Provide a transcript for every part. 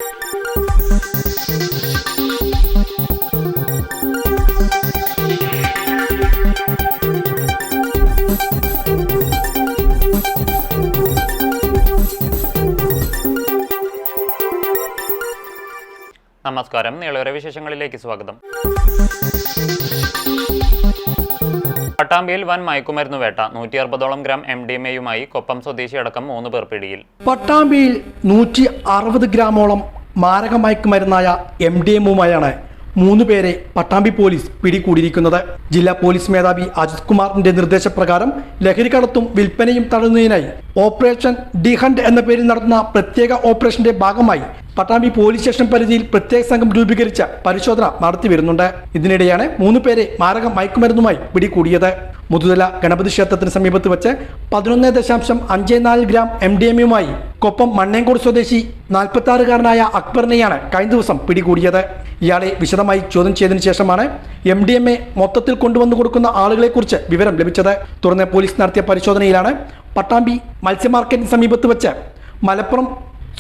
നമസ്കാരം. നീളേറെ വിശേഷങ്ങളിലേക്ക് സ്വാഗതം. പട്ടാമ്പിയിൽ വൻ മയക്കുമരുന്ന് വേട്ട. 160ഓളം ഗ്രാം MDMA-യുമായി കൊപ്പം സ്വദേശിയടക്കം 3 പേർ പിടിയിൽ. പട്ടാമ്പിയിൽ 160 ഗ്രാമോളം മാരക മയക്കുമരുന്നായ MDMA-യുമായാണ് 3 പേരെ പട്ടാമ്പി പോലീസ് പിടികൂടിയിരിക്കുന്നത്. ജില്ലാ പോലീസ് മേധാവി അജിത് കുമാറിന്റെ നിർദ്ദേശപ്രകാരം ലഹരിക്കടത്തും വിൽപ്പനയും തടയുന്നതിനായി ഓപ്പറേഷൻ ഡി ഹണ്ട് എന്ന പേരിൽ നടത്തുന്ന പ്രത്യേക ഓപ്പറേഷന്റെ ഭാഗമായി പട്ടാമ്പി പോലീസ് സ്റ്റേഷൻ പരിധിയിൽ പ്രത്യേക സംഘം രൂപീകരിച്ച പരിശോധന നടത്തി വരുന്നുണ്ട്. ഇതിനിടെയാണ് 3 പേരെ മാരക മയക്കുമരുന്നുമായി പിടികൂടിയത്. മുതുതല ഗണപതി ക്ഷേത്രത്തിന് സമീപത്ത് വെച്ച് 11.54 ഗ്രാം MDMA-യുമായി കൊപ്പം മണ്ണേങ്കോട് സ്വദേശി 46-കാരനായ അക്ബറിനെയാണ് കഴിഞ്ഞ ദിവസം പിടികൂടിയത്. ഇയാളെ വിശദമായി ചോദ്യം ചെയ്തതിനു ശേഷമാണ് MDMA മൊത്തത്തിൽ കൊണ്ടുവന്നു കൊടുക്കുന്ന ആളുകളെക്കുറിച്ച് വിവരം ലഭിച്ചത്. തുടർന്ന് പോലീസ് നടത്തിയ പരിശോധനയിലാണ് പട്ടാമ്പി മത്സ്യ മാർക്കറ്റിന് സമീപത്ത് വെച്ച് മലപ്പുറം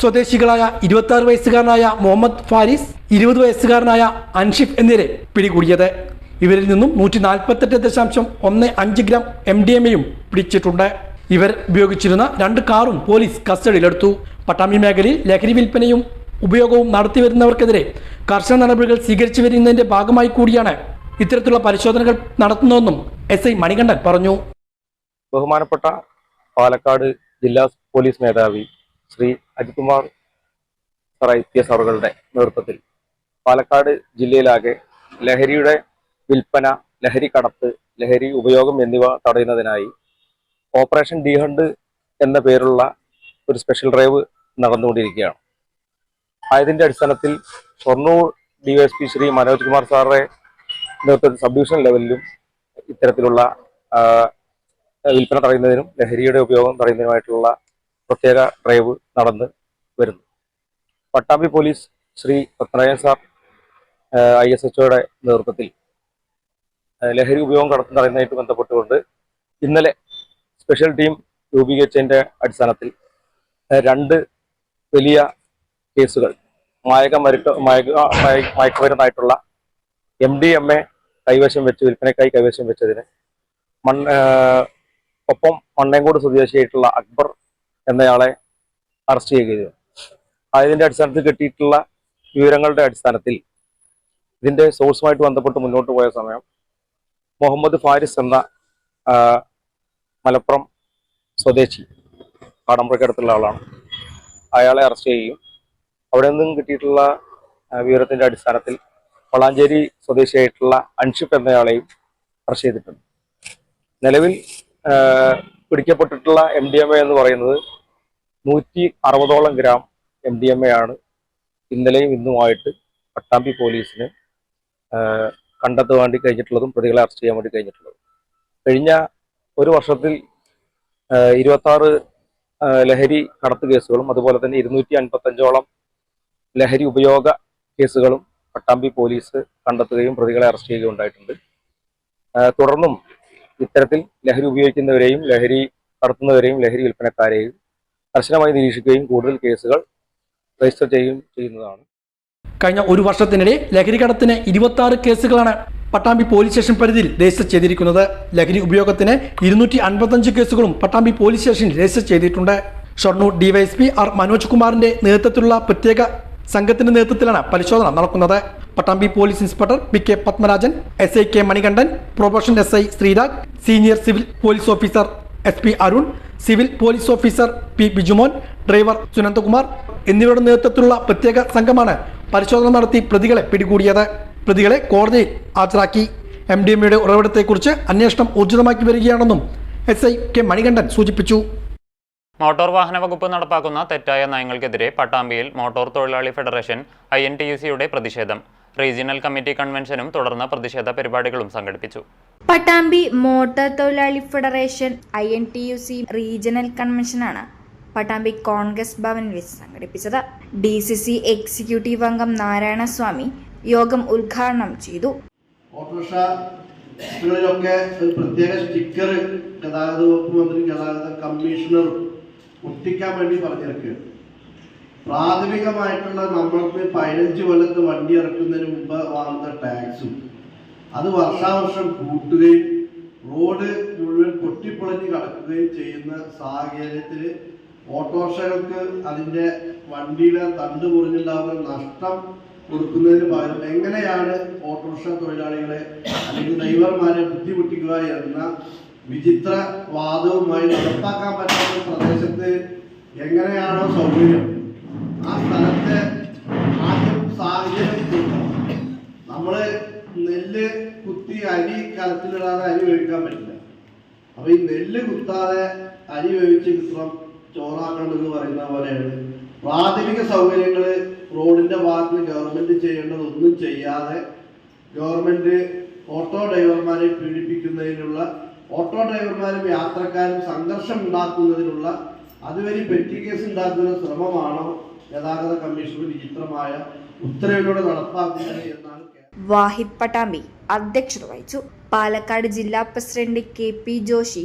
സ്വദേശികളായ 26 വയസ്സുകാരനായ മുഹമ്മദ് ഫാരിസ്, 20 വയസ്സുകാരനായ അൻഷിഫ് എന്നിവരെ പിടികൂടിയത്. ഇവരിൽ നിന്നും 148.15 ഗ്രാം MDMA-യും പിടിച്ചിട്ടുണ്ട്. ഇവർ ഉപയോഗിച്ചിരുന്ന 2 കാറും പോലീസ് കസ്റ്റഡിയിലെടുത്തു. പട്ടാമ്പി മേഖലയിൽ ലഹരി വിൽപ്പനയും ഉപയോഗവും നടത്തിവരുന്നവർക്കെതിരെ കർശന നടപടികൾ സ്വീകരിച്ചു വരുന്നതിന്റെ ഭാഗമായി കൂടിയാണ് ഇത്തരത്തിലുള്ള പരിശോധനകൾ നടത്തുന്നതെന്നും SI മണികണ്ഠൻ പറഞ്ഞു. ബഹുമാനപ്പെട്ട പാലക്കാട് ജില്ലാ പോലീസ് മേധാവി ശ്രീ അജിത് കുമാർ IPS അവരുടെ നേതൃത്വത്തിൽ പാലക്കാട് ജില്ലയിലാകെ ലഹരിയുടെ വിൽപ്പന, ലഹരി കടത്ത്, ലഹരി ഉപയോഗം എന്നിവ തടയുന്നതിനായി ഓപ്പറേഷൻ ഡി ഹണ്ട് എന്ന പേരുള്ള ഒരു സ്പെഷ്യൽ ഡ്രൈവ് നടന്നുകൊണ്ടിരിക്കുകയാണ്. ആയതിൻ്റെ അടിസ്ഥാനത്തിൽ ഷൊർണൂർ DSP ശ്രീ മനോജ് കുമാർ സാറുടെ നേതൃത്വത്തിൽ സബ് ഡിവിഷൻ ലെവലിലും ഇത്തരത്തിലുള്ള വിൽപ്പന തടയുന്നതിനും ലഹരിയുടെ ഉപയോഗം തടയുന്നതിനുമായിട്ടുള്ള പ്രത്യേക ഡ്രൈവ് നടന്ന് വരുന്നു. പട്ടാമ്പി പോലീസ് ശ്രീ പത്മനാഭൻ സാർ ISHOയുടെ നേതൃത്വത്തിൽ ലഹരി ഉപയോഗം കടത്തി തടയുന്നതായിട്ട് ബന്ധപ്പെട്ടുകൊണ്ട് ഇന്നലെ സ്പെഷ്യൽ ടീം രൂപീകരിച്ചതിൻ്റെ അടിസ്ഥാനത്തിൽ 2 വലിയ കേസുകൾ മയക്കുമരുന്നായിട്ടുള്ള MDMA കൈവശം വെച്ച് വിൽപ്പനയ്ക്കായി കൈവശം വെച്ചതിന് ഒപ്പം മണ്ണേങ്കോട് സ്വദേശിയായിട്ടുള്ള അക്ബർ എന്നയാളെ അറസ്റ്റ് ചെയ്യുകയും അതിൻ്റെ അടിസ്ഥാനത്തിൽ കിട്ടിയിട്ടുള്ള വിവരങ്ങളുടെ അടിസ്ഥാനത്തിൽ ഇതിൻ്റെ സോഴ്സുമായിട്ട് ബന്ധപ്പെട്ട് മുന്നോട്ട് പോയ സമയം മുഹമ്മദ് ഫാരിസ് എന്ന മലപ്പുറം സ്വദേശി കാടമ്പുഴക്കടുത്തുള്ള ആളാണ്. അയാളെ അറസ്റ്റ് ചെയ്യുകയും അവിടെ നിന്നും കിട്ടിയിട്ടുള്ള വിവരത്തിൻ്റെ അടിസ്ഥാനത്തിൽ വളാഞ്ചേരി സ്വദേശിയായിട്ടുള്ള അൻഷിഫ് എന്നയാളെയും അറസ്റ്റ് ചെയ്തിട്ടുണ്ട്. നിലവിൽ പിടിക്കപ്പെട്ടിട്ടുള്ള MDMA എന്ന് പറയുന്നത് 160ഓളം ഗ്രാം MDMA ആണ് ഇന്നലെയും ഇന്നുമായിട്ട് പട്ടാമ്പി പോലീസിന് കണ്ടെത്താൻ വേണ്ടി കഴിഞ്ഞിട്ടുള്ളതും പ്രതികളെ അറസ്റ്റ് ചെയ്യാൻ വേണ്ടി കഴിഞ്ഞിട്ടുള്ളതും. കഴിഞ്ഞ ഒരു വർഷത്തിൽ 26 ലഹരി കടത്ത് കേസുകളും അതുപോലെ തന്നെ 255ഓളം ലഹരി ഉപയോഗ കേസുകളും പട്ടാമ്പി പോലീസ് കണ്ടെത്തുകയും പ്രതികളെ അറസ്റ്റ് ചെയ്യുകയും ഉണ്ടായിട്ടുണ്ട്. തുടർന്നും ഇത്തരത്തിൽ ലഹരി ഉപയോഗിക്കുന്നവരെയും ലഹരി കടത്തുന്നവരെയും ലഹരി വിൽപ്പനക്കാരെയും കർശനമായി നിരീക്ഷിക്കുകയും കൂടുതൽ കേസുകൾ രജിസ്റ്റർ ചെയ്യുന്നതാണ്. കഴിഞ്ഞ ഒരു വർഷത്തിനിടെ ലഹരി കടത്തിന് 26 കേസുകളാണ് പട്ടാമ്പി പോലീസ് സ്റ്റേഷൻ പരിധിയിൽ രജിസ്റ്റർ ചെയ്തിരിക്കുന്നത്. ലഹരി ഉപയോഗത്തിന് 255 കേസുകളും പട്ടാമ്പി പോലീസ് സ്റ്റേഷനിൽ രജിസ്റ്റർ ചെയ്തിട്ടുണ്ട്. ഷൊർണൂർ DYSP R മനോജ് കുമാറിന്റെ നേതൃത്വത്തിലുള്ള പ്രത്യേക സംഘത്തിന്റെ നേതൃത്വത്തിലാണ് പരിശോധന നടക്കുന്നത്. Pattambi police inspector PK Padmarajan, SI K Manikandan, probation SI Sreerag, senior civil police officer SP Arun, civil police officer P Bijumon, driver Sunandakumar എന്നിവരുടെ നേതൃത്വത്തിലുള്ള പ്രത്യേക സംഘമാണ് പരിശോധന നടത്തി പ്രതികളെ പിടികൂടിയത്. പ്രതികളെ കോടതിയിൽ ഹാജരാക്കി. MDMA-യുടെ ഉറവിടത്തെക്കുറിച്ച് അന്വേഷണം ഊർജിതമാക്കി വരികയാണെന്നും SI K മണികണ്ഠൻ സൂചിപ്പിച്ചു. മോട്ടോർ വാഹന വകുപ്പ് നടപ്പാക്കുന്ന തെറ്റായ നയങ്ങൾക്കെതിരെ പട്ടാമ്പിയിൽ മോട്ടോർ തൊഴിലാളി ഫെഡറേഷൻ INTUC-യുടെ പ്രതിഷേധം. റീജിയണൽ കമ്മിറ്റി കൺവെൻഷനും തുടർന്ന് പ്രതിഷേധ പരിപാടികളും സംഘടിപ്പിച്ചു. പട്ടാമ്പി മോട്ടോർ തൊഴിലാളി ഫെഡറേഷൻ INTUC റീജിയണൽ കൺവെൻഷനാണ് പട്ടാമ്പി കോൺഗ്രസ് ഭവനിൽ വെച്ച് സംഘടിപ്പിച്ചത്. DCC എക്സിക്യൂട്ടീവ് അംഗം നാരായണസ്വാമി യോഗം ഉദ്ഘാടനം ചെയ്തു. ഓട്ടോറിക്ഷകളിലൊക്കെ ഒരു പ്രത്യേക സ്റ്റിക്കർ ഗതാഗത വകുപ്പ് മന്ത്രി ഗതാഗത കമ്മീഷണറും ഒട്ടിക്കാൻ വേണ്ടി പറഞ്ഞിരിക്കുകയാണ്. പ്രാഥമികമായിട്ടുള്ള നമ്മൾക്ക് 15 കൊല്ലത്ത് വണ്ടി ഇറക്കുന്നതിന് മുമ്പ് വാങ്ങുന്ന ടാക്സും അത് വർഷാവർഷം കൂട്ടുകയും റോഡ് മുഴുവൻ പൊട്ടിപ്പൊളിഞ്ഞ് കിടക്കുകയും ചെയ്യുന്ന സാഹചര്യത്തിൽ ഓട്ടോറിക്ഷകൾക്ക് അതിൻ്റെ വണ്ടിയുടെ തണ്ട് മുറിഞ്ഞുണ്ടാകുന്ന നഷ്ടം കൊടുക്കുന്നതിന് പകരം എങ്ങനെയാണ് ഓട്ടോറിക്ഷ തൊഴിലാളികളെ അല്ലെങ്കിൽ ഡ്രൈവർമാരെ ബുദ്ധിമുട്ടിക്കുക എന്ന വിചിത്ര വാദവുമായി നടപ്പാക്കാൻ പറ്റുന്ന പ്രദേശത്ത് എങ്ങനെയാണോ സൗകര്യം ആ സ്ഥലത്തെ ആദ്യം സാഹചര്യം നമ്മൾ നെല്ല് കുത്തി അരി കലത്തിലിടാതെ അരി വേവിക്കാൻ പറ്റില്ല. അപ്പോൾ ഈ നെല്ല് കുത്താതെ അരി വേവിച്ച് കിട്ടണം ചോറാക്കണമെന്ന് പറയുന്ന പോലെയാണ് പ്രാഥമിക സൗകര്യങ്ങൾ റോഡിൻ്റെ ഭാഗത്ത് ഗവൺമെൻറ് ചെയ്യേണ്ടതൊന്നും ചെയ്യാതെ ഗവൺമെൻറ് ഓട്ടോ ഡ്രൈവർമാരെ പീഡിപ്പിക്കുന്നതിനുള്ള ഓട്ടോ ഡ്രൈവർമാരും യാത്രക്കാരും സംഘർഷം ഉണ്ടാക്കുന്നതിനുള്ള അതുവഴി പെറ്റി കേസ് ഉണ്ടാക്കുന്ന ശ്രമമാണോ ഗതാഗത കമ്മീഷണർ വിചിത്രമായ ഉത്തരവിലൂടെ നടപ്പാക്കുന്നത് എന്നാണ് വാഹിദ് പട്ടാമ്പി അധ്യക്ഷത വഹിച്ചു. പാലക്കാട് ജില്ലാ president KP Joshi,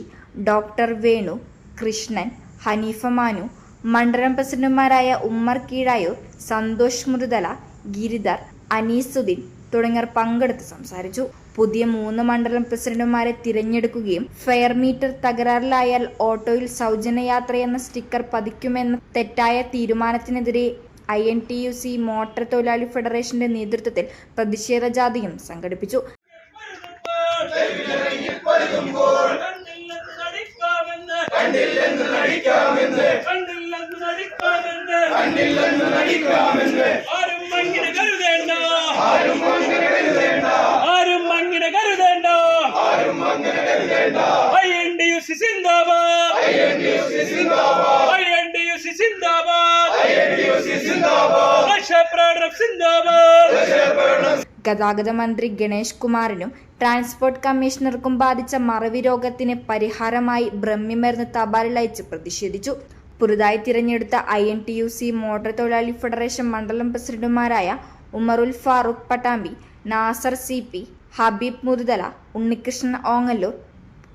doctor Venu, Krishnan, Haneefa Manu, മണ്ഡലം പ്രസിഡന്റുമാരായ ഉമ്മർ കീഴായൂർ, സന്തോഷ് മൃദല, ഗിരിധർ, അനീസുദ്ദീൻ തുടങ്ങിയവർ പങ്കെടുത്ത് സംസാരിച്ചു. പുതിയ 3 മണ്ഡലം പ്രസിഡന്റുമാരെ തിരഞ്ഞെടുക്കുകയും ഫെയർ മീറ്റർ തകരാറിലായാൽ ഓട്ടോയിൽ സൗജന്യ യാത്ര എന്ന സ്റ്റിക്കർ പതിക്കുമെന്ന തെറ്റായ തീരുമാനത്തിനെതിരെ INTUC മോട്ടോർ തൊഴിലാളി ഫെഡറേഷന്റെ നേതൃത്വത്തിൽ പ്രതിഷേധ ജാഥയും സംഘടിപ്പിച്ചു. INTUC സിന്ദാബാദ്, INTUC സിന്ദാബാദ്, ഗതാഗത മന്ത്രി ഗണേഷ് കുമാറിനും ട്രാൻസ്പോർട്ട് കമ്മീഷണർക്കും ബാധിച്ച മറവി രോഗത്തിന് പരിഹാരമായി ബ്രഹ്മിമരുന്ന് തപാലിൽ അയച്ച് പ്രതിഷേധിച്ചു. പുതുതായി തിരഞ്ഞെടുത്ത INTUC മോട്ടോർ തൊഴിലാളി ഫെഡറേഷൻ മണ്ഡലം പ്രസിഡന്റുമാരായ ഉമറുൽ ഫാറൂഖ് പട്ടാമ്പി, നാസർ CP, ഹബീബ് മുറുതല, ഉണ്ണികൃഷ്ണൻ ഓങ്ങല്ലൂർ,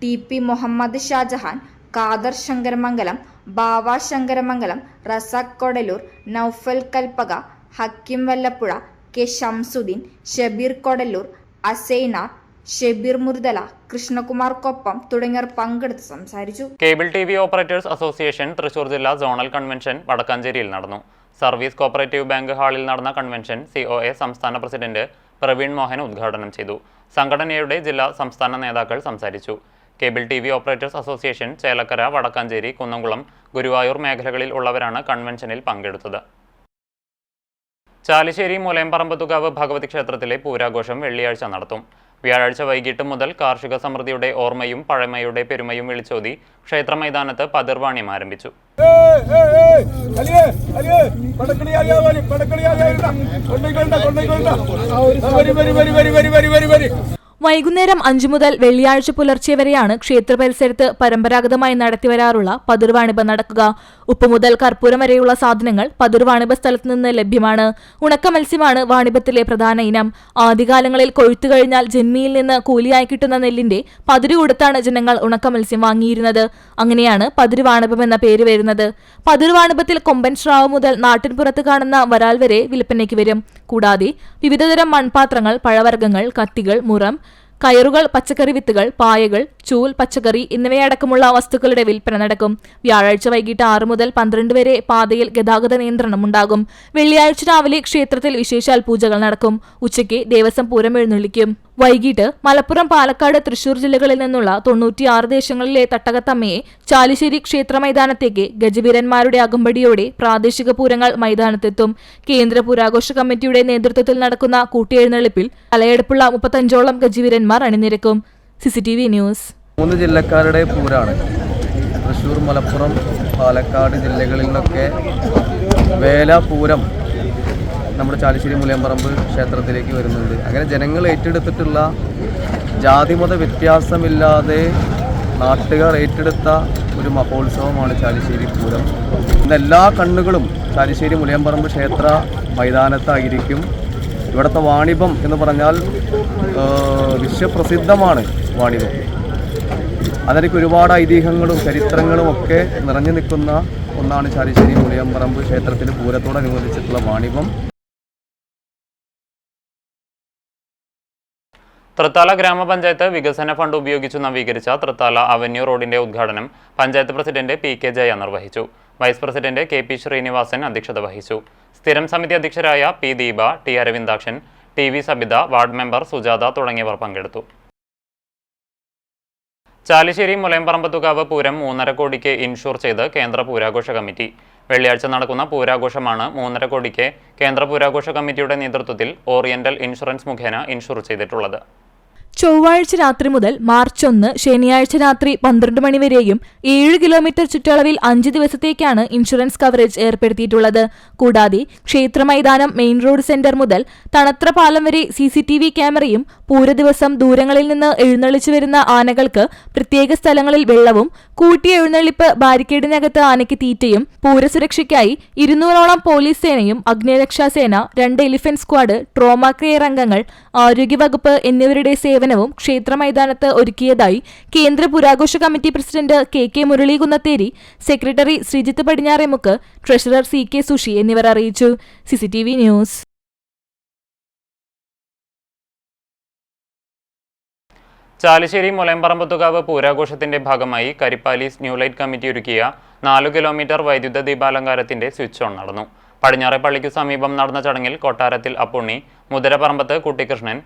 TP മുഹമ്മദ് ഷാജഹാൻ, ഖാദർ ശങ്കരമംഗലം, ബാവ ശങ്കരമംഗലം, റസാഖ് കൊടലൂർ, നൌഫൽ കൽപ്പക, ഹക്കിം വല്ലപ്പുഴ, K ഷംസുദ്ദീൻ, ഷബീർ കൊടലൂർ, അസൈനാർ, ഷബീർ മുറുതല, കൃഷ്ണകുമാർക്കൊപ്പം തുടങ്ങിയവർ പങ്കെടുത്ത് സംസാരിച്ചു. Cable TV operators association Thrissur ജില്ലാ സോണൽ കൺവെൻഷൻ വടക്കാഞ്ചേരിയിൽ നടന്നു. സർവീസ് കോപ്പറേറ്റീവ് ബാങ്ക് ഹാളിൽ നടന്ന കൺവെൻഷൻ COA സംസ്ഥാന പ്രസിഡന്റ് പ്രവീൺ മോഹൻ ഉദ്ഘാടനം ചെയ്തു. സംഘടനയുടെ ജില്ലാ സംസ്ഥാന നേതാക്കൾ സംസാരിച്ചു. Cable TV operators association Chelakkara, Vadakkanchery, Kunnamkulam, Guruvayur മേഖലകളിൽ ഉള്ളവരാണ് കൺവെൻഷനിൽ പങ്കെടുത്തത്. ചാലിശ്ശേരി മുലയംപറമ്പത്തുകാവ് ഭഗവതി ക്ഷേത്രത്തിലെ പൂരാഘോഷം വെള്ളിയാഴ്ച നടത്തും. വ്യാഴാഴ്ച വൈകിട്ട് മുതൽ കാർഷിക സമൃദ്ധിയുടെ ഓർമ്മയും പഴമയുടെ പെരുമയും വിളിച്ചോതി ക്ഷേത്ര മൈതാനത്ത് പതിർവാണ്യം ആരംഭിച്ചു. വൈകുന്നേരം 5 മുതൽ വെള്ളിയാഴ്ച പുലർച്ചെ വരെയാണ് ക്ഷേത്ര പരിസരത്ത് പരമ്പരാഗതമായി നടത്തിവരാറുള്ള പതിർവാണിഭ നടക്കുക. ഉപ്പ് മുതൽ കർപ്പൂരം വരെയുള്ള സാധനങ്ങൾ പതിർവാണിഭ സ്ഥലത്ത് നിന്ന് ലഭ്യമാണ്. ഉണക്ക മത്സ്യമാണ് വാണിഭത്തിലെ പ്രധാന ഇനം. ആദ്യകാലങ്ങളിൽ കൊഴുത്തു കഴിഞ്ഞാൽ ജന്മിയിൽ നിന്ന് കൂലിയായി കിട്ടുന്ന നെല്ലിന്റെ പതിരു കൊടുത്താണ് ജനങ്ങൾ ഉണക്ക മത്സ്യം വാങ്ങിയിരുന്നത്. അങ്ങനെയാണ് പതിരുവാണിഭം എന്ന പേര് വരുന്നത്. പതിരുവാണിഭത്തിൽ കൊമ്പൻ സ്രാവ് മുതൽ നാട്ടിൻപുറത്ത് കാണുന്ന വരാൽ വരെ വിൽപ്പനയ്ക്ക് വരും. കൂടാതെ വിവിധതരം മൺപാത്രങ്ങൾ, പഴവർഗ്ഗങ്ങൾ, കത്തികൾ, മുറം, കയറുകൾ, പച്ചക്കറി വിത്തുകൾ, പായകൾ, ചൂൽ, പച്ചക്കറി എന്നിവയടക്കമുള്ള വസ്തുക്കളുടെ വിൽപ്പന നടക്കും. വ്യാഴാഴ്ച വൈകിട്ട് 6 മുതൽ 12 വരെ പാതയിൽ ഗതാഗത നിയന്ത്രണം ഉണ്ടാകും. വെള്ളിയാഴ്ച രാവിലെ ക്ഷേത്രത്തിൽ വിശേഷാൽ പൂജകൾ നടക്കും. ഉച്ചയ്ക്ക് ദേവസ്വം പൂരം എഴുന്നള്ളിക്കും. വൈകിട്ട് മലപ്പുറം, പാലക്കാട്, തൃശൂർ ജില്ലകളിൽ നിന്നുള്ള 96 ദേശങ്ങളിലെ തട്ടകത്തമ്മയെ ചാലിശ്ശേരി ക്ഷേത്ര മൈതാനത്തേക്ക് ഗജവീരന്മാരുടെ അകമ്പടിയോടെ പ്രാദേശിക പൂരങ്ങൾ മൈതാനത്തെത്തും. കേന്ദ്ര പൂരാഘോഷ കമ്മിറ്റിയുടെ നേതൃത്വത്തിൽ നടക്കുന്ന കൂട്ടിയെഴുന്നള്ളിപ്പിൽ തലയെടുപ്പുള്ള 35ഓളം ഗജവീരന്മാർ അണിനിരക്കും. CCTV news. 3 ജില്ലക്കാരുടെ പൂരാണ്. തൃശൂർ, മലപ്പുറം, പാലക്കാട് ജില്ലകളിൽ നിന്നൊക്കെ വേലപൂരം നമ്മുടെ ചാലിശ്ശേരി മുലയംപറമ്പ് ക്ഷേത്രത്തിലേക്ക് വരുന്നുണ്ട്. അങ്ങനെ ജനങ്ങൾ ഏറ്റെടുത്തിട്ടുള്ള ജാതിമത വ്യത്യാസമില്ലാതെ നാട്ടുകാർ ഏറ്റെടുത്ത ഒരു മഹോത്സവമാണ് ചാലിശ്ശേരി പൂരം. ഇന്ന് എല്ലാ കണ്ണുകളും ചാലിശ്ശേരി മുലയംപറമ്പ് ക്ഷേത്ര മൈതാനത്തായിരിക്കും. ഇവിടുത്തെ വാണിഭം എന്ന് പറഞ്ഞാൽ വിശ്വപ്രസിദ്ധമാണ്. വാണിഭം അതിലേക്ക് ഒരുപാട് ഐതിഹ്യങ്ങളും ചരിത്രങ്ങളും ഒക്കെ നിറഞ്ഞു നിൽക്കുന്ന ഒന്നാണ് ചാലിശ്ശേരി മുളിയമ്പറമ്പ് ക്ഷേത്രത്തിൽ പൂരത്തോടനുബന്ധിച്ചിട്ടുള്ള വാണിഭം. തൃത്താല ഗ്രാമപഞ്ചായത്ത് വികസന ഫണ്ട് ഉപയോഗിച്ച് നവീകരിച്ച തൃത്താല അവന്യൂ റോഡിന്റെ ഉദ്ഘാടനം പഞ്ചായത്ത് പ്രസിഡന്റ് പി.കെ. ജയ നിർവഹിച്ചു. Vice president K P. ശ്രീനിവാസൻ അധ്യക്ഷത വഹിച്ചു. സ്ഥിരം സമിതി അധ്യക്ഷരായ P. Deepa, T. Aravindakshan, T. V. Sabitha, ward member Sujatha തുടങ്ങിയവർ പങ്കെടുത്തു. ചാലിശ്ശേരി മുലയമ്പറമ്പത്തുകാവ് പൂരം 3.5 കോടിക്ക് ഇൻഷൂർ ചെയ്ത് കേന്ദ്ര പൂരാഘോഷ കമ്മിറ്റി. വെള്ളിയാഴ്ച നടക്കുന്ന പൂരാഘോഷമാണ് 3.5 കോടിക്ക് കേന്ദ്ര പൂരാഘോഷ കമ്മിറ്റിയുടെ നേതൃത്വത്തിൽ ഓറിയന്റൽ ഇൻഷുറൻസ് മുഖേന ഇൻഷൂർ ചെയ്തിട്ടുള്ളത്. ചൊവ്വാഴ്ച രാത്രി മുതൽ മാർച്ച് 1 ശനിയാഴ്ച രാത്രി 12 മണി വരെയും 7 കിലോമീറ്റർ ചുറ്റളവിൽ 5 ദിവസത്തേക്കാണ് ഇൻഷുറൻസ് കവറേജ് ഏർപ്പെടുത്തിയിട്ടുള്ളത്. കൂടാതെ ക്ഷേത്ര മൈതാനം, മെയിൻ റോഡ് സെന്റർ മുതൽ തണത്ര പാലം വരെ CCTV ക്യാമറയും പൂര ദിവസം ദൂരങ്ങളിൽ നിന്ന് എഴുന്നള്ളിച്ചു വരുന്ന ആനകൾക്ക് പ്രത്യേക സ്ഥലങ്ങളിൽ വെള്ളവും, കൂട്ടിയ എഴുന്നള്ളിപ്പ് ബാരിക്കേഡിനകത്ത് ആനയ്ക്ക് തീറ്റയും, പൂരസുരക്ഷയ്ക്കായി 200ഓളം പോലീസ് സേനയും അഗ്നിരക്ഷാസേന, 2 എലിഫന്റ് സ്ക്വാഡ്, ട്രോമ കെയർ അംഗങ്ങൾ, ആരോഗ്യവകുപ്പ് എന്നിവരുടെ സേവനവും ക്ഷേത്ര മൈതാനത്ത് ഒരുക്കിയതായി കേന്ദ്ര പുരാഘോഷ committee president K. Murali Kunnatheri, secretary Sreejith Padinjaremukku, treasurer CK Sushi എന്നിവർ അറിയിച്ചു. CCTV news. ചാലിശ്ശേരി മുലയമ്പറമ്പത്തുകാവ് പൂരാഘോഷത്തിന്റെ ഭാഗമായി കരിപ്പാലീസ് ന്യൂ ലൈറ്റ് കമ്മിറ്റി ഒരുക്കിയ 4 കിലോമീറ്റർ വൈദ്യുത ദീപാലങ്കാരത്തിന്റെ സ്വിച്ച് ഓൺ നടന്നു. പടിഞ്ഞാറെ പള്ളിക്കു സമീപം നടന്ന ചടങ്ങിൽ Kottarathil Appunni, Muthiraparambath Kuttikrishnan,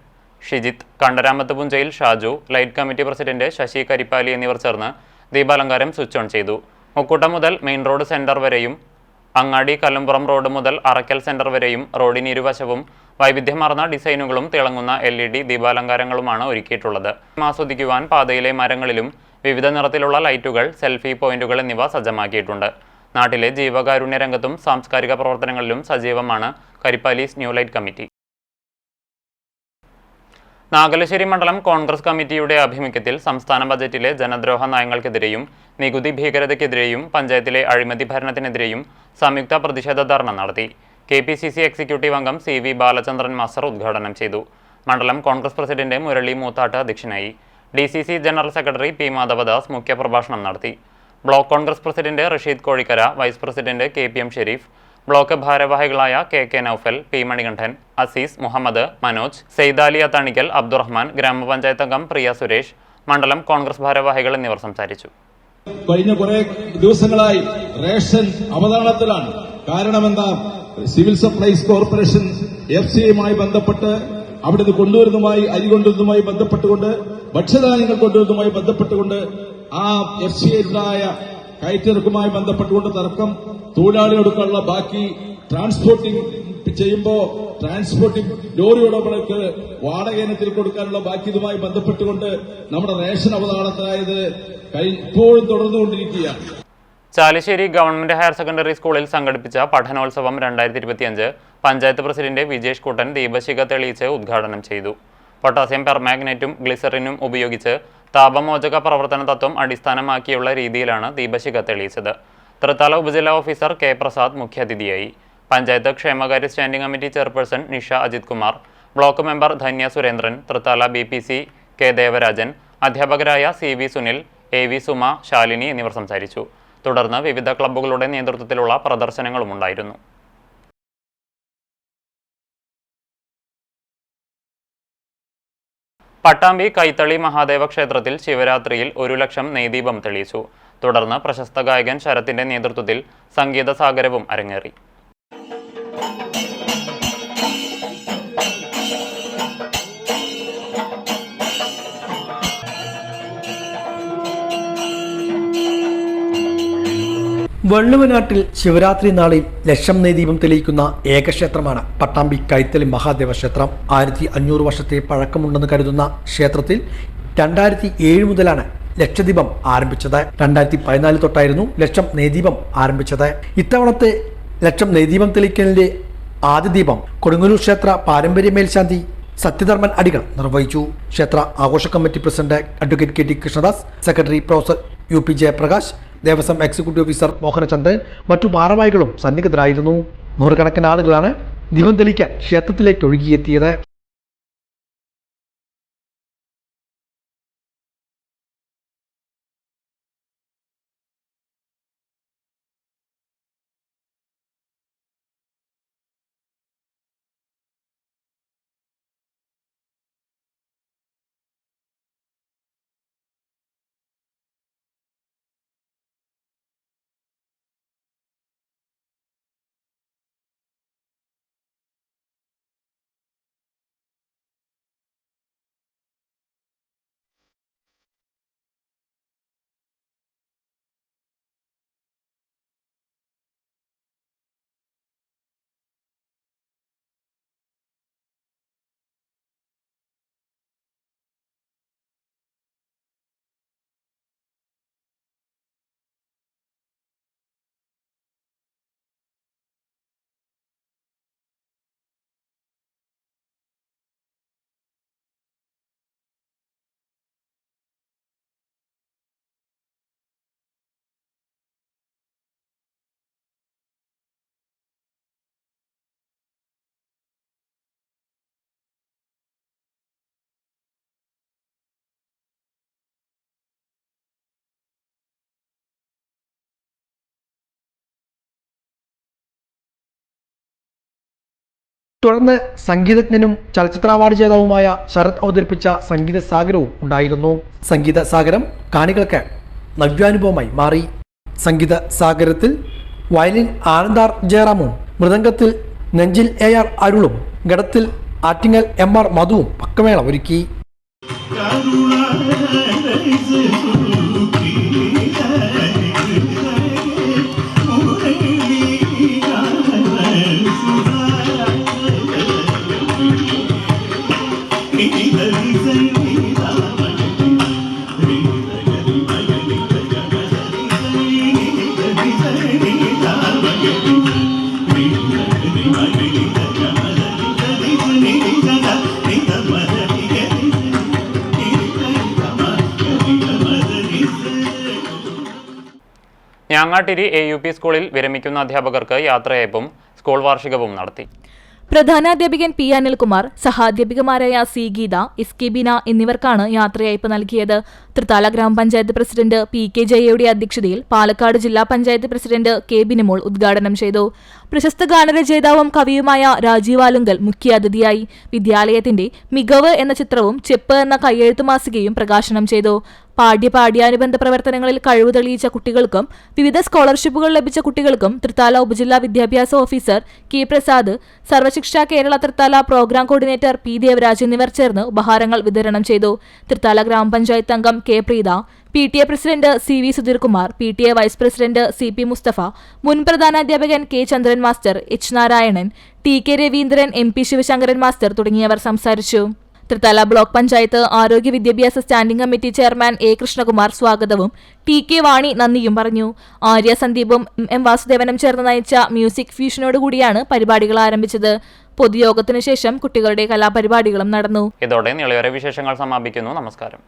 Shijith, Kandaramath Punchayil Shaju, light committee president Sasi Karippali എന്നിവർ ചേർന്ന് ദീപാലങ്കാരം സ്വിച്ച് ഓൺ ചെയ്തു. മുക്കൂട്ടം മുതൽ മെയിൻ റോഡ് സെന്റർ വരെയും അങ്ങാടി കല്ലുംപുറം റോഡ് മുതൽ അറക്കൽ സെന്റർ വരെയും റോഡിന് ഇരുവശവും വൈവിധ്യമാർന്ന ഡിസൈനുകളും തിളങ്ങുന്ന LED ദീപാലങ്കാരങ്ങളുമാണ് ഒരുക്കിയിട്ടുള്ളത്. ആസ്വദിക്കുവാൻ പാതയിലെ മരങ്ങളിലും വിവിധ നിറത്തിലുള്ള ലൈറ്റുകൾ, സെൽഫി പോയിന്റുകൾ എന്നിവ സജ്ജമാക്കിയിട്ടുണ്ട്. നാട്ടിലെ ജീവകാരുണ്യ രംഗത്തും സാംസ്കാരിക പ്രവർത്തനങ്ങളിലും സജീവമാണ് കരിപ്പാലീസ് ന്യൂ ലൈറ്റ് കമ്മിറ്റി. നാഗലശ്ശേരി മണ്ഡലം കോൺഗ്രസ് കമ്മിറ്റിയുടെ ആഭിമുഖ്യത്തിൽ സംസ്ഥാന ബജറ്റിലെ ജനദ്രോഹ നയങ്ങൾക്കെതിരെയും നികുതി ഭീകരതയ്ക്കെതിരെയും പഞ്ചായത്തിലെ അഴിമതി ഭരണത്തിനെതിരെയും സംയുക്ത പ്രതിഷേധ ധർണ നടത്തി. KPCC എക്സിക്യൂട്ടീവ് അംഗം CV ബാലചന്ദ്രൻ മാസ്റ്റർ ഉദ്ഘാടനം ചെയ്തു. മണ്ഡലം കോൺഗ്രസ് പ്രസിഡന്റ് മുരളി മൂത്താട്ട് അധ്യക്ഷനായി. DCC general secretary P. Madhavadas മുഖ്യപ്രഭാഷണം നടത്തി. Block Congress president Rasheed Kozhikkara, vice president KPM Shareef, block ഭാരവാഹികളായ KK നൌഫൽ, P. മണികണ്ഠൻ, അസീസ്, മുഹമ്മദ്, മനോജ്, സെയ്ദാലി അത്താണിക്കൽ, അബ്ദുറഹ്മാൻ, ഗ്രാമപഞ്ചായത്ത് അംഗം പ്രിയ സുരേഷ്, മണ്ഡലം കോൺഗ്രസ് ഭാരവാഹികൾ എന്നിവർ സംസാരിച്ചു. കഴിഞ്ഞ കുറെ ദിവസങ്ങളായി റേഷൻ അവതാളത്തിലാണ്. കാരണമെന്താ? സിവിൽ സപ്ലൈസ് കോർപ്പറേഷൻ FCAയുമായി ബന്ധപ്പെട്ട് അവിടുന്ന് കൊണ്ടുവരുന്നതുമായി, അരി കൊണ്ടുവരുന്നതുമായി ബന്ധപ്പെട്ടുകൊണ്ട്, ഭക്ഷ്യധാന്യങ്ങൾ കൊണ്ടുവരുന്നതുമായി ബന്ധപ്പെട്ടുകൊണ്ട് ആ FCAയിലുണ്ടായ കയറ്റിറക്കുമായി ബന്ധപ്പെട്ടുകൊണ്ട് തർക്കം, തൊഴിലാളികൾക്കുള്ള ബാക്കി ട്രാൻസ്പോർട്ടിംഗ് ചെയ്യുമ്പോൾ ട്രാൻസ്പോർട്ടിംഗ് ലോറി ഉടമകൾക്ക് വാടക ഇനത്തിൽ കൊടുക്കാനുള്ള ബാക്കി ഇതുമായി ബന്ധപ്പെട്ടുകൊണ്ട് നമ്മുടെ റേഷൻ അവതാളത്തിലായത് ഇപ്പോഴും തുടർന്നുകൊണ്ടിരിക്കുകയാണ്. ചാലിശ്ശേരി ഗവൺമെന്റ് ഹയർ സെക്കൻഡറി സ്കൂളിൽ സംഘടിപ്പിച്ച പഠനോത്സവം 2025 പഞ്ചായത്ത് പ്രസിഡന്റ് വിജേഷ് കൂട്ടൻ ദീപശിഖ തെളിയിച്ച് ഉദ്ഘാടനം ചെയ്തു. പൊട്ടാസ്യം പെർമാഗ്നേറ്റും ഗ്ലിസറിനും ഉപയോഗിച്ച് താപമോചക പ്രവർത്തന തത്വം അടിസ്ഥാനമാക്കിയുള്ള രീതിയിലാണ് ദീപശിഖ തെളിയിച്ചത്. തൃത്താല ഉപജില്ലാ ഓഫീസർ K. പ്രസാദ് മുഖ്യാതിഥിയായി. പഞ്ചായത്ത് ക്ഷേമകാര്യ standing committee chairperson Nisha Ajith Kumar, block member Dhanya Surendran, Thrithala BPC K. Devarajan, അധ്യാപകരായ CV സുനിൽ, AV സുമ, ശാലിനി എന്നിവർ സംസാരിച്ചു. തുടർന്ന് വിവിധ ക്ലബ്ബുകളുടെ നേതൃത്വത്തിലുള്ള പ്രദർശനങ്ങളും ഉണ്ടായിരുന്നു. പട്ടാമ്പി കൈത്തളി മഹാദേവ ക്ഷേത്രത്തിൽ ശിവരാത്രിയിൽ 1 ലക്ഷം നെയ്ദീപം തെളിയിച്ചു. തുടർന്ന് പ്രശസ്ത ഗായകൻ ശരത്തിന്റെ നേതൃത്വത്തിൽ സംഗീത സാഗരവും അരങ്ങേറി. വള്ളുവനാട്ടിൽ ശിവരാത്രി നാളിൽ ലക്ഷം നെയ്ദീപം തെളിയിക്കുന്ന ഏകക്ഷേത്രമാണ് പട്ടാമ്പി കൈത്തളി മഹാദേവ ക്ഷേത്രം. 1500 വർഷത്തെ പഴക്കമുണ്ടെന്ന് കരുതുന്ന ക്ഷേത്രത്തിൽ 2007 മുതലാണ് ലക്ഷദീപം ആരംഭിച്ചത്. 2014 തൊട്ടായിരുന്നു ലക്ഷം നെയ്ദീപം ആരംഭിച്ചത്. ഇത്തവണത്തെ ലക്ഷം നെയ്ദീപം തെളിയിക്കലിന്റെ ആദ്യ ദീപം കൊടുങ്ങല്ലൂർ ക്ഷേത്ര പാരമ്പര്യ മേൽശാന്തി സത്യധർമ്മൻ അടികൾ നിർവഹിച്ചു. ക്ഷേത്ര ആഘോഷ committee president advocate KT Krishnadas, secretary professor UP Jayaprakash, Devaswom executive officer Mohanachandran, മറ്റു ഭാരവാഹികളും സന്നിഹിതരായിരുന്നു. നൂറുകണക്കിന് ആളുകളാണ് ദീപം തെളിയിക്കാൻ ക്ഷേത്രത്തിലേക്ക് ഒഴുകിയെത്തിയത്. തുടർന്ന് സംഗീതജ്ഞനും ചലച്ചിത്ര അവാർഡ് ജേതാവുമായ ശരത് അവതരിപ്പിച്ച സംഗീത സാഗരവും ഉണ്ടായിരുന്നു. സംഗീത സാഗരം കാണികൾക്ക് നവ്യാനുഭവമായി മാറി. സംഗീത സാഗരത്തിൽ വയലിൻ ആനന്ദാർ ജയറാമും, മൃദംഗത്തിൽ നെഞ്ചിൽ AR അരുളും, ഘടത്തിൽ ആറ്റിങ്ങൽ MR മധുവും പക്കമേള ഒരുക്കി. ഞാങ്ങാട്ടിരി AUP സ്കൂളിൽ വിരമിക്കുന്ന അധ്യാപകർക്ക് യാത്രയയപ്പും സ്കൂൾ വാർഷികവും നടത്തി. പ്രധാനാധ്യാപകൻ P. Anilkumar, സഹാധ്യാപികമാരായ C. Geetha, SK Beena എന്നിവർക്കാണ് യാത്രയയപ്പ് നൽകിയത്. തൃത്താല ഗ്രാമപഞ്ചായത്ത് പ്രസിഡന്റ് PK ജയയുടെ അധ്യക്ഷതയിൽ പാലക്കാട് ജില്ലാ പഞ്ചായത്ത് പ്രസിഡന്റ് K. ബിനിമോൾ ഉദ്ഘാടനം ചെയ്തു. പ്രശസ്ത ഗാനരചയിതാവും കവിയുമായ രാജീവ് ആലുങ്കൽ മുഖ്യാതിഥിയായി. വിദ്യാലയത്തിന്റെ മികവ് എന്ന ചിത്രവും ചെപ്പ് എന്ന കയ്യെഴുത്തു മാസികയും പ്രകാശനം ചെയ്തു. പാഠ്യാനുബന്ധ പ്രവർത്തനങ്ങളിൽ കഴിവ് തെളിയിച്ച കുട്ടികൾക്കും വിവിധ സ്കോളർഷിപ്പുകൾ ലഭിച്ച കുട്ടികൾക്കും തൃത്താല ഉപജില്ലാ വിദ്യാഭ്യാസ officer K. Prasad, Sarva Shiksha Kerala Thrithala program coordinator P. Devaraj എന്നിവർ ചേർന്ന് ഉപഹാരങ്ങൾ വിതരണം ചെയ്തു. തൃത്താല ഗ്രാമപഞ്ചായത്ത് അംഗം K. Preetha, PTA president CV Sudheerkumar, PTA vice president CP Musthafa, മുൻ പ്രധാനാധ്യാപകൻ K. Chandran master, H. Narayanan, TK Raveendran, MP Sivasankaran master തുടങ്ങിയവർ സംസാരിച്ചു. തൃത്താല ബ്ലോക്ക് പഞ്ചായത്ത് ആരോഗ്യ വിദ്യാഭ്യാസ standing committee chairman A. Krishnakumar സ്വാഗതവും TK വാണി നന്ദിയും പറഞ്ഞു. ആര്യ സന്ദീപും M. വാസുദേവനും ചേർന്ന് നയിച്ച മ്യൂസിക് ഫ്യൂഷനോടുകൂടിയാണ് പരിപാടികൾ ആരംഭിച്ചത്. പൊതുയോഗത്തിനു ശേഷം കുട്ടികളുടെ കലാപരിപാടികളും നടന്നു. ഇതോടെ നിളയോര വിശേഷങ്ങൾ സമാപിക്കുന്നു. നമസ്കാരം.